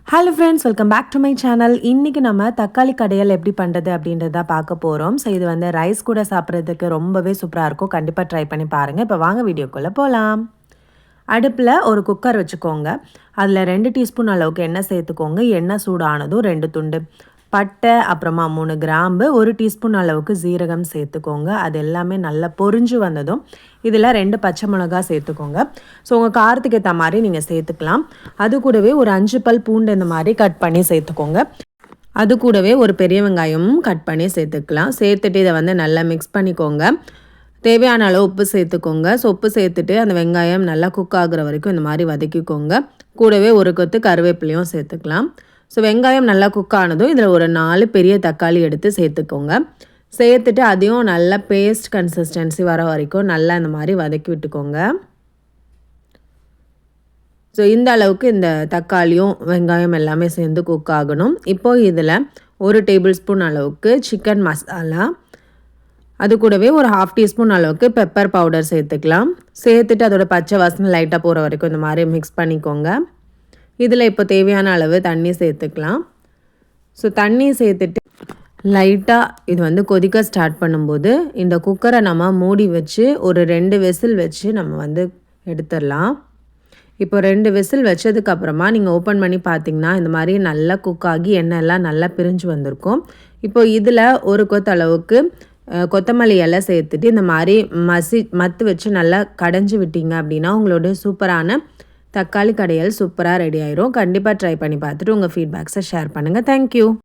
Hello friends, welcome back to my channel. இன்றைக்கி நம்ம தக்காளி கடையல் எப்படி பண்ணுறது அப்படின்றத பார்க்க போகிறோம். ஸோ இது வந்து ரைஸ் கூட சாப்பிட்றதுக்கு ரொம்பவே சூப்பராக இருக்கும். கண்டிப்பாக ட்ரை பண்ணி பாருங்கள். இப்போ வாங்க வீடியோக்குள்ளே போகலாம். அடுப்பில் ஒரு குக்கர் வச்சுக்கோங்க. அதில் 2 டீஸ்பூன் அளவுக்கு எண்ணெய் சேர்த்துக்கோங்க. எண்ணெய் சூடானதும் 2 துண்டு பட்டை, அப்புறமா 3 கிராம்பு, 1 டீஸ்பூன் அளவுக்கு ஜீரகம் சேர்த்துக்கோங்க. அது எல்லாமே நல்லா பொரிஞ்சு வந்ததும் இதில் 2 பச்சை மிளகா சேர்த்துக்கோங்க. ஸோ உங்கள் காரத்துக்கு ஏற்ற மாதிரி நீங்கள் சேர்த்துக்கலாம். அது கூடவே ஒரு 5 பல் பூண்டு இந்த மாதிரி கட் பண்ணி சேர்த்துக்கோங்க. அது கூடவே ஒரு பெரிய வெங்காயமும் கட் பண்ணி சேர்த்துக்கலாம். சேர்த்துட்டு இதை வந்து நல்லா மிக்ஸ் பண்ணிக்கோங்க. தேவையான அளவு உப்பு சேர்த்துக்கோங்க. ஸோ உப்பு சேர்த்துட்டு அந்த வெங்காயம் நல்லா குக் ஆகுற வரைக்கும் இந்த மாதிரி வதக்கிக்கோங்க. கூடவே ஒரு கொத்து கருவேப்பிலையும் சேர்த்துக்கலாம். ஸோ வெங்காயம் நல்லா குக் ஆனதும் இதில் ஒரு 4 பெரிய தக்காளி எடுத்து சேர்த்துக்கோங்க. சேர்த்துட்டு அதையும் நல்லா பேஸ்ட் கன்சிஸ்டன்சி வர வரைக்கும் நல்லா இந்த மாதிரி வதக்கி விட்டுக்கோங்க. ஸோ இந்த அளவுக்கு இந்த தக்காளியும் வெங்காயம் எல்லாமே சேர்ந்து குக் ஆகணும். இப்போது இதில் 1 டேபிள் ஸ்பூன் அளவுக்கு சிக்கன் மசாலா, அது கூடவே ஒரு 1/2 டீஸ்பூன் அளவுக்கு பெப்பர் பவுடர் சேர்த்துக்கலாம். சேர்த்துட்டு அதோட பச்சை வாசனை லைட்டாக போகிற வரைக்கும் இந்த மாதிரி மிக்ஸ் பண்ணிக்கோங்க. இதில் இப்போ தேவையான அளவு தண்ணி சேர்த்துக்கலாம். ஸோ தண்ணி சேர்த்துட்டு லைட்டாக இது வந்து கொதிக்க ஸ்டார்ட் பண்ணும்போது இந்த குக்கரை நம்ம மூடி வச்சு ஒரு 2 விசில் வச்சு நம்ம வந்து எடுத்துடலாம். இப்போ 2 விசில் வச்சதுக்கப்புறமா நீங்கள் ஓப்பன் பண்ணி பார்த்தீங்கன்னா இந்த மாதிரி நல்லா குக் ஆகி எண்ணெயெல்லாம் நல்லா பிரிஞ்சு வந்திருக்கும். இப்போ இதில் ஒரு கொத்து அளவுக்கு கொத்தமல்லி இலை சேர்த்துட்டு இந்த மாதிரி மத்து வச்சு நல்லா கடைஞ்சி விட்டீங்க அப்படின்னா உங்களோட சூப்பரான தக்காளி கடையல் சூப்பராக ரெடி ஆயிரும். கண்டிப்பாக ட்ரை பண்ணி பார்த்துட்டு உங்கள் ஃபீட்பேக்ஸை ஷேர் பண்ணுங்கள். தேங்க்யூ.